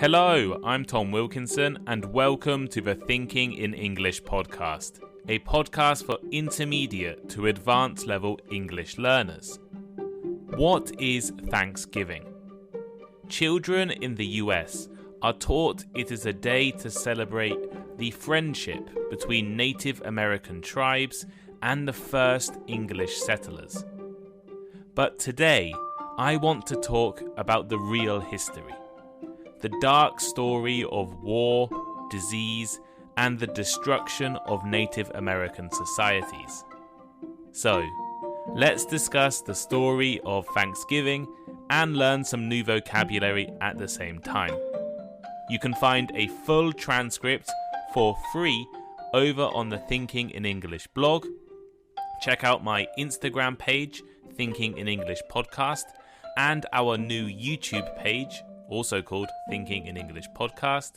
Hello, I'm Tom Wilkinson and welcome to the Thinking in English podcast, a podcast for intermediate to advanced level English learners. What is Thanksgiving? Children in the US are taught it is a day to celebrate the friendship between Native American tribes and the first English settlers. But today, I want to talk about the real history. The dark story of war, disease, and the destruction of Native American societies. So, let's discuss the story of Thanksgiving and learn some new vocabulary at the same time. You can find a full transcript for free over on the Thinking in English blog. Check out my Instagram page, Thinking in English Podcast, and our new YouTube page, also called Thinking in English Podcast,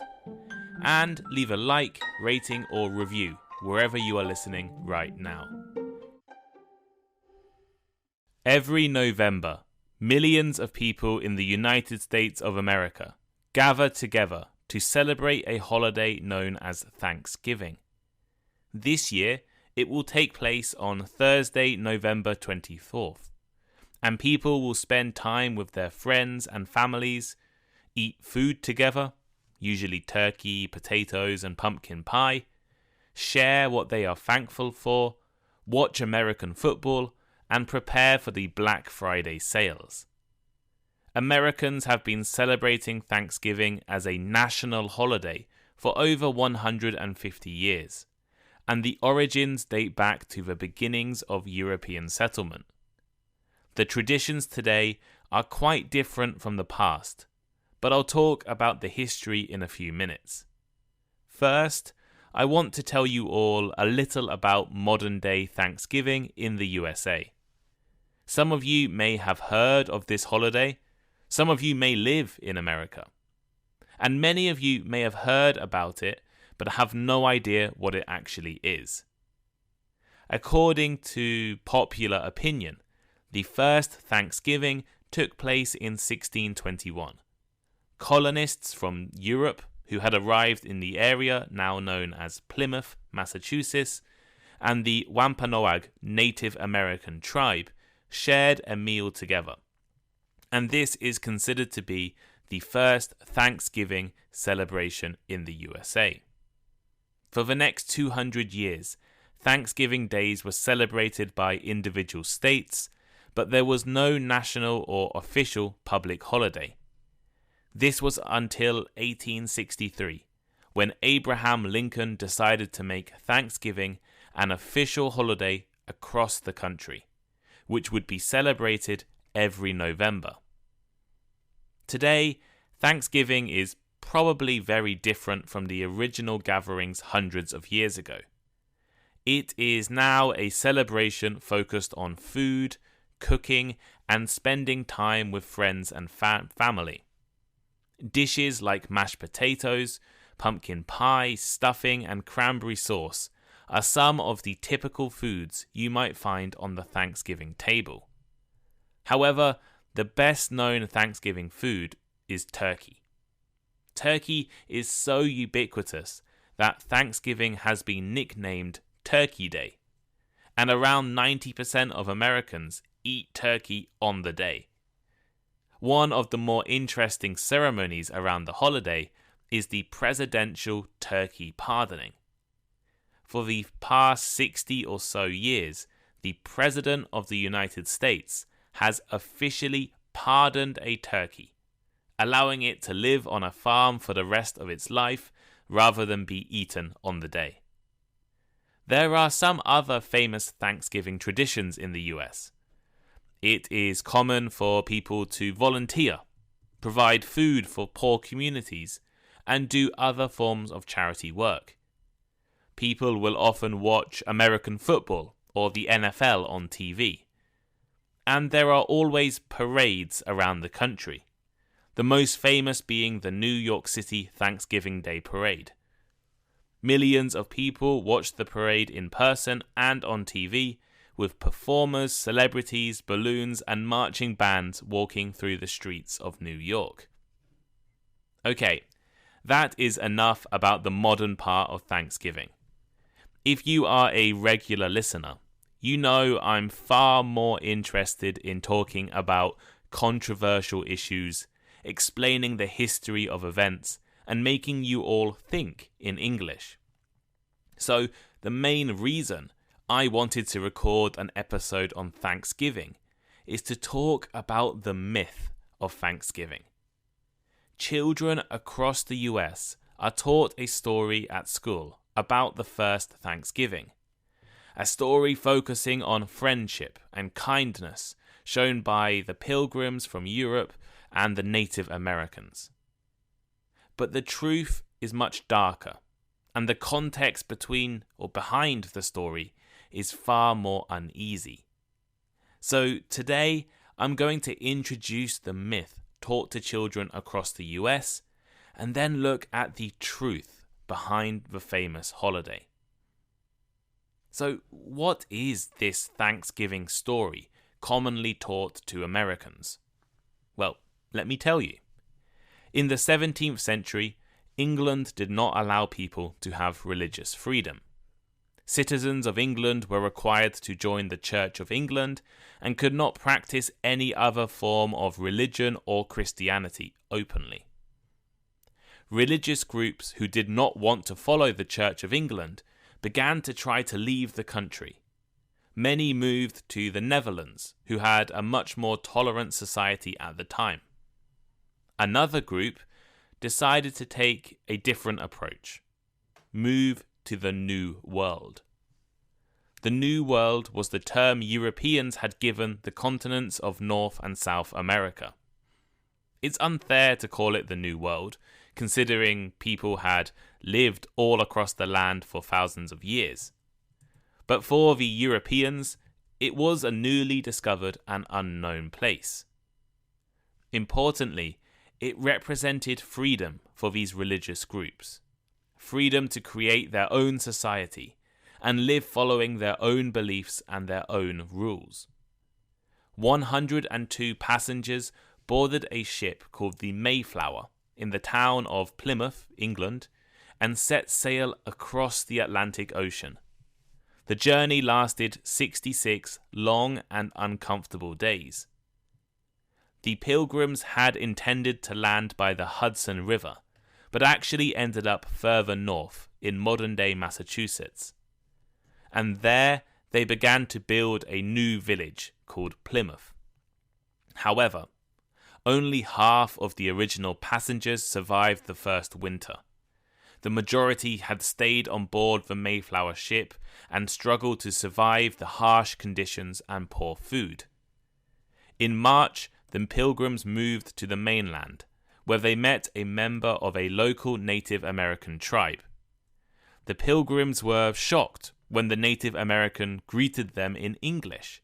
and leave a like, rating or review wherever you are listening right now. Every November, millions of people in the United States of America gather together to celebrate a holiday known as Thanksgiving. This year, it will take place on Thursday, November 24th, and people will spend time with their friends and families, eat food together, usually turkey, potatoes and pumpkin pie, share what they are thankful for, watch American football, and prepare for the Black Friday sales. Americans have been celebrating Thanksgiving as a national holiday for over 150 years, and the origins date back to the beginnings of European settlement. The traditions today are quite different from the past, but I'll talk about the history in a few minutes. First, I want to tell you all a little about modern-day Thanksgiving in the USA. Some of you may have heard of this holiday, some of you may live in America, and many of you may have heard about it but have no idea what it actually is. According to popular opinion, the first Thanksgiving took place in 1621. Colonists from Europe who had arrived in the area now known as Plymouth, Massachusetts, and the Wampanoag Native American tribe shared a meal together. And this is considered to be the first Thanksgiving celebration in the USA. For the next 200 years, Thanksgiving days were celebrated by individual states, but there was no national or official public holiday. This was until 1863, when Abraham Lincoln decided to make Thanksgiving an official holiday across the country, which would be celebrated every November. Today, Thanksgiving is probably very different from the original gatherings hundreds of years ago. It is now a celebration focused on food, cooking, and spending time with friends and family. Dishes like mashed potatoes, pumpkin pie, stuffing, and cranberry sauce are some of the typical foods you might find on the Thanksgiving table. However, the best known Thanksgiving food is turkey. Turkey is so ubiquitous that Thanksgiving has been nicknamed Turkey Day, and around 90% of Americans eat turkey on the day. One of the more interesting ceremonies around the holiday is the presidential turkey pardoning. For the past 60 or so years, the President of the United States has officially pardoned a turkey, allowing it to live on a farm for the rest of its life rather than be eaten on the day. There are some other famous Thanksgiving traditions in the US. It is common for people to volunteer, provide food for poor communities, and do other forms of charity work. People will often watch American football or the NFL on TV. And there are always parades around the country, the most famous being the New York City Thanksgiving Day Parade. Millions of people watch the parade in person and on TV, with performers, celebrities, balloons, and marching bands walking through the streets of New York. Okay, That is enough about the modern part of Thanksgiving. If you are a regular listener, you know I'm far more interested in talking about controversial issues, explaining the history of events, and making you all think in English. So the main reason I wanted to record an episode on Thanksgiving is to talk about the myth of Thanksgiving. Children across the US are taught a story at school about the first Thanksgiving. A story focusing on friendship and kindness shown by the Pilgrims from Europe and the Native Americans. But the truth is much darker, and the context between or behind the story is far more uneasy. So today I'm going to introduce the myth taught to children across the US and then look at the truth behind the famous holiday. So what is this Thanksgiving story commonly taught to Americans? Well, let me tell you. In the 17th century, England did not allow people to have religious freedom. Citizens of England were required to join the Church of England and could not practice any other form of religion or Christianity openly. Religious groups who did not want to follow the Church of England began to try to leave the country. Many moved to the Netherlands, who had a much more tolerant society at the time. Another group decided to take a different approach, move to the New World. The New World was the term Europeans had given the continents of North and South America. It's unfair to call it the New World, considering people had lived all across the land for thousands of years. But for the Europeans, it was a newly discovered and unknown place. Importantly, it represented freedom for these religious groups. Freedom to create their own society and live following their own beliefs and their own rules. 102 passengers boarded a ship called the Mayflower in the town of Plymouth, England, and set sail across the Atlantic Ocean. The journey lasted 66 long and uncomfortable days. The Pilgrims had intended to land by the Hudson River, but actually ended up further north in modern-day Massachusetts. And there they began to build a new village called Plymouth. However, only half of the original passengers survived the first winter. The majority had stayed on board the Mayflower ship and struggled to survive the harsh conditions and poor food. In March, the Pilgrims moved to the mainland, where they met a member of a local Native American tribe. The Pilgrims were shocked when the Native American greeted them in English,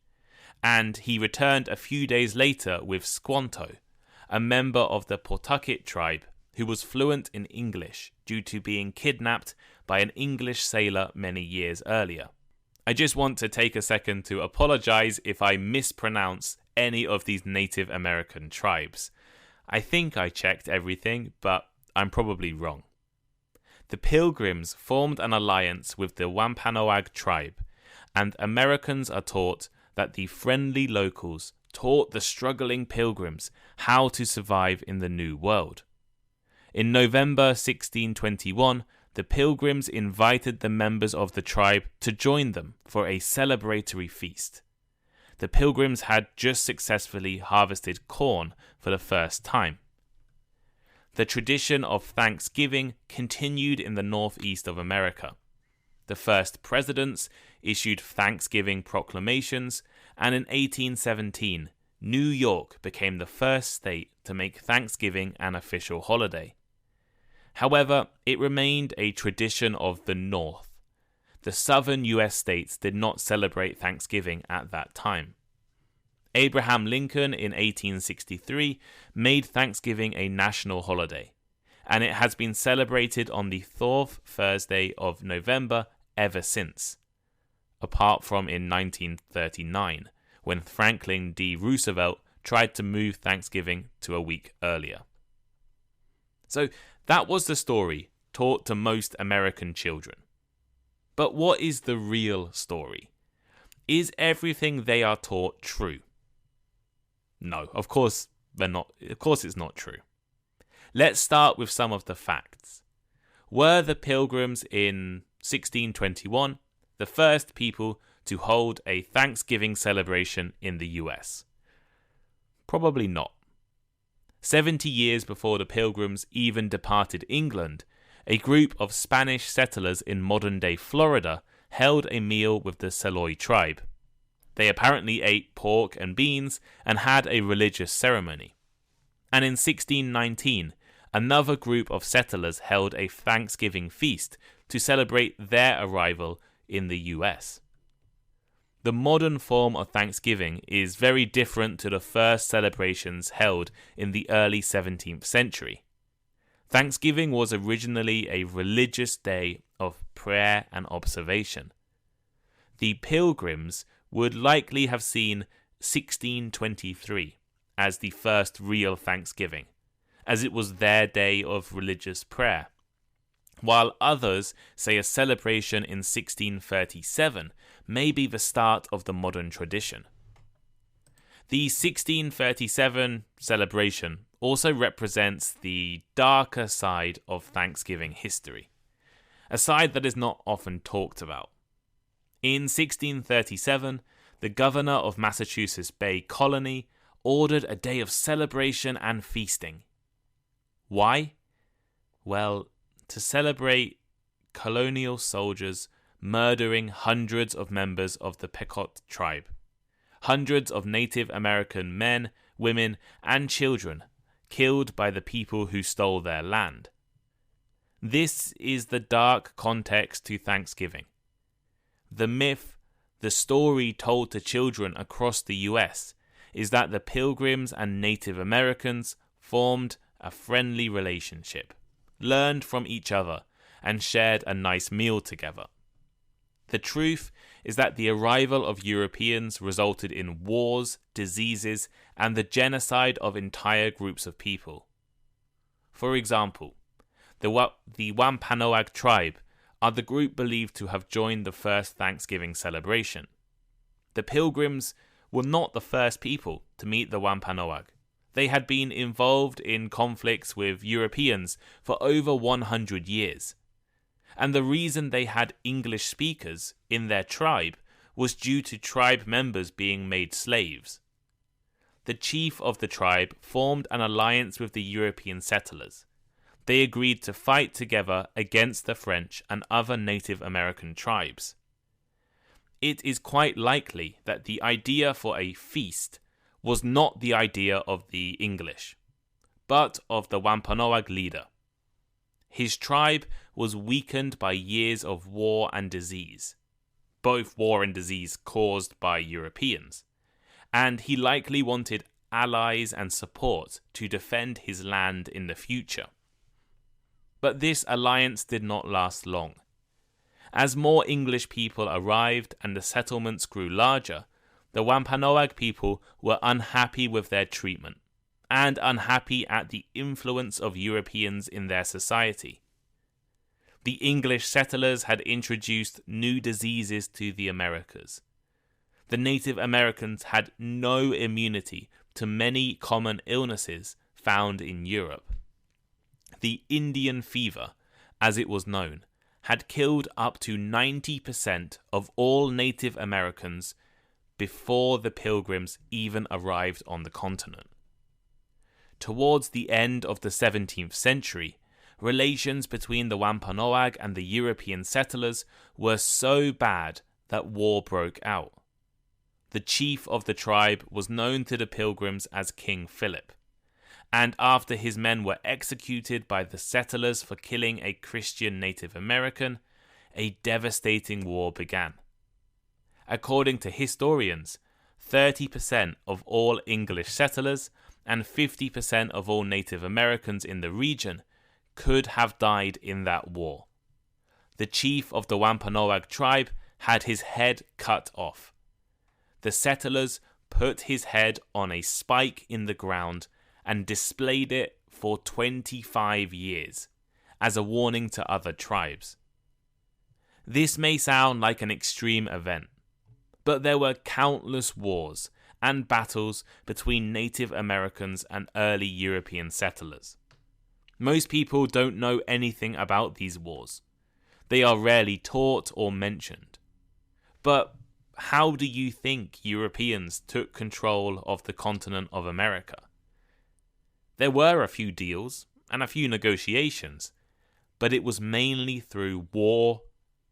and he returned a few days later with Squanto, a member of the Pawtucket tribe who was fluent in English due to being kidnapped by an English sailor many years earlier. I just want to take a second to apologize if I mispronounce any of these Native American tribes. I think I checked everything, but I'm probably wrong. The Pilgrims formed an alliance with the Wampanoag tribe, and Americans are taught that the friendly locals taught the struggling Pilgrims how to survive in the New World. In November 1621, the Pilgrims invited the members of the tribe to join them for a celebratory feast. The Pilgrims had just successfully harvested corn for the first time. The tradition of Thanksgiving continued in the northeast of America. The first presidents issued Thanksgiving proclamations, and in 1817, New York became the first state to make Thanksgiving an official holiday. However, it remained a tradition of the North. The southern US states did not celebrate Thanksgiving at that time. Abraham Lincoln in 1863 made Thanksgiving a national holiday, and it has been celebrated on the fourth Thursday of November ever since, apart from in 1939, when Franklin D. Roosevelt tried to move Thanksgiving to a week earlier. So That was the story taught to most American children. But what is the real story? Is everything they are taught true? No, of course they're not. Of course it's not true. Let's start with some of the facts. Were the Pilgrims in 1621 the first people to hold a Thanksgiving celebration in the US? Probably not. 70 years before the Pilgrims even departed England, a group of Spanish settlers in modern-day Florida held a meal with the Seloy tribe. They apparently ate pork and beans and had a religious ceremony. And in 1619, another group of settlers held a Thanksgiving feast to celebrate their arrival in the US. The modern form of Thanksgiving is very different to the first celebrations held in the early 17th century. Thanksgiving was originally a religious day of prayer and observation. The Pilgrims would likely have seen 1623 as the first real Thanksgiving, as it was their day of religious prayer, while others say a celebration in 1637 may be the start of the modern tradition. The 1637 celebration also represents the darker side of Thanksgiving history, a side that is not often talked about. In 1637, the governor of Massachusetts Bay Colony ordered a day of celebration and feasting. Why? Well, to celebrate colonial soldiers murdering hundreds of members of the Pequot tribe. Hundreds of Native American men, women, and children killed by the people who stole their land. This is the dark context to Thanksgiving. The myth, the story told to children across the US, is that the Pilgrims and Native Americans formed a friendly relationship, learned from each other, and shared a nice meal together. The truth is that the arrival of Europeans resulted in wars, diseases, and the genocide of entire groups of people. For example, the Wampanoag tribe are the group believed to have joined the first Thanksgiving celebration. The Pilgrims were not the first people to meet the Wampanoag. They had been involved in conflicts with Europeans for over 100 years. And the reason they had English speakers in their tribe was due to tribe members being made slaves. The chief of the tribe formed an alliance with the European settlers. They agreed to fight together against the French and other Native American tribes. It is quite likely that the idea for a feast was not the idea of the English, but of the Wampanoag leader. His tribe was weakened by years of war and disease, both war and disease caused by Europeans, and he likely wanted allies and support to defend his land in the future. But this alliance did not last long. As more English people arrived and the settlements grew larger, the Wampanoag people were unhappy with their treatment, and unhappy at the influence of Europeans in their society. The English settlers had introduced new diseases to the Americas. The Native Americans had no immunity to many common illnesses found in Europe. The Indian fever, as it was known, had killed up to 90% of all Native Americans before the Pilgrims even arrived on the continent. Towards the end of the 17th century, relations between the Wampanoag and the European settlers were so bad that war broke out. The chief of the tribe was known to the Pilgrims as King Philip, and after his men were executed by the settlers for killing a Christian Native American, a devastating war began. According to historians, 30% of all English settlers and 50% of all Native Americans in the region could have died in that war. The chief of the Wampanoag tribe had his head cut off. The settlers put his head on a spike in the ground and displayed it for 25 years, as a warning to other tribes. This may sound like an extreme event, but there were countless wars and battles between Native Americans and early European settlers. Most people don't know anything about these wars. They are rarely taught or mentioned. But how do you think Europeans took control of the continent of America? There were a few deals and a few negotiations, but it was mainly through war,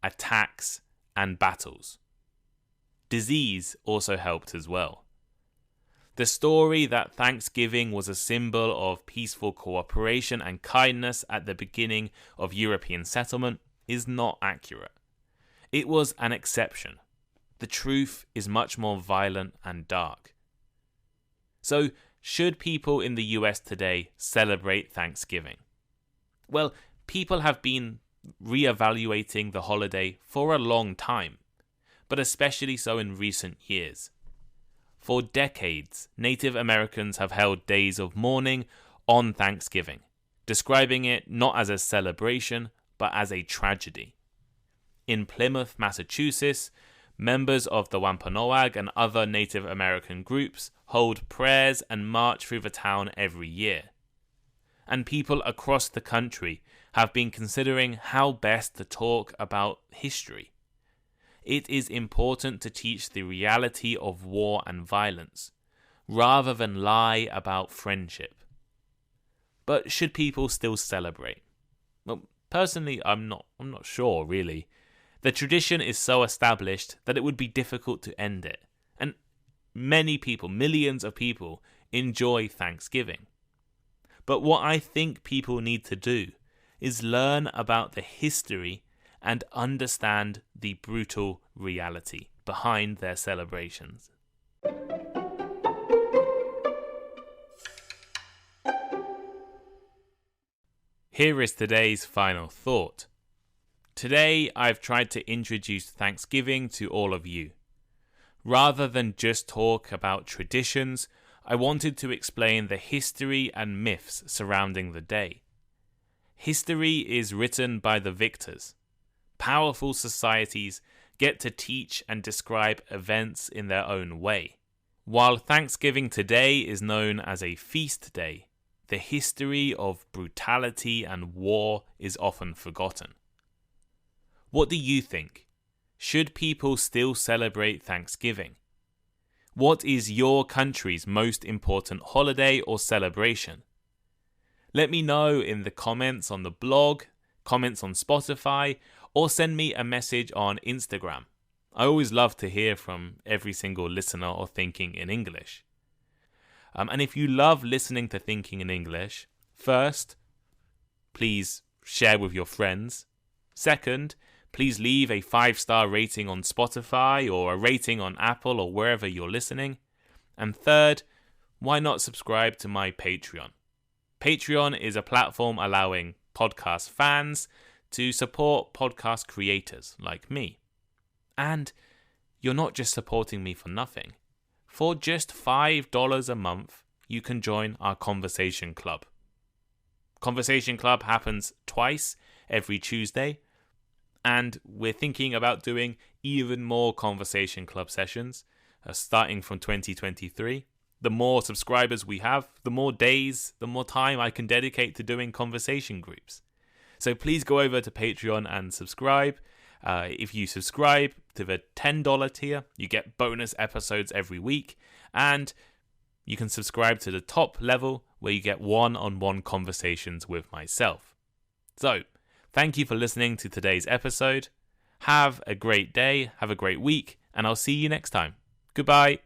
attacks, and battles. Disease also helped as well. The story that Thanksgiving was a symbol of peaceful cooperation and kindness at the beginning of European settlement is not accurate. It was an exception. The truth is much more violent and dark. So, should people in the US today celebrate Thanksgiving? Well, people have been re-evaluating the holiday for a long time, but especially so in recent years. For decades, Native Americans have held days of mourning on Thanksgiving, describing it not as a celebration, but as a tragedy. In Plymouth, Massachusetts, members of the Wampanoag and other Native American groups hold prayers and march through the town every year. And people across the country have been considering how best to talk about history. It is important to teach the reality of war and violence, rather than lie about friendship. But should people still celebrate? Well, personally, I'm not sure, really. The tradition is so established that it would be difficult to end it. And many people, millions of people, enjoy Thanksgiving. But what I think people need to do is learn about the history and understand the brutal reality behind their celebrations. Here is today's final thought. Today, I've tried to introduce Thanksgiving to all of you. Rather than just talk about traditions, I wanted to explain the history and myths surrounding the day. History is written by the victors. Powerful societies get to teach and describe events in their own way. While Thanksgiving today is known as a feast day, the history of brutality and war is often forgotten. What do you think? Should people still celebrate Thanksgiving? What is your country's most important holiday or celebration? Let me know in the comments on the blog, comments on Spotify, or send me a message on Instagram. I always love to hear from every single listener or Thinking in English. And if you love listening to Thinking in English, first, please share with your friends. Second, please leave a 5-star rating on Spotify or a rating on Apple or wherever you're listening. And third, why not subscribe to my Patreon? Patreon is a platform allowing podcast fans to support podcast creators like me. And you're not just supporting me for nothing. For just $5 a month, you can join our Conversation Club. Conversation Club happens twice every Tuesday, and we're thinking about doing even more Conversation Club sessions, starting from 2023. The more subscribers we have, the more days, the more time I can dedicate to doing conversation groups. So please go over to Patreon and subscribe. If you subscribe to the $10 tier, you get bonus episodes every week, and you can subscribe to the top level where you get one-on-one conversations with myself. So, thank you for listening to today's episode. Have a great day, have a great week, and I'll see you next time. Goodbye.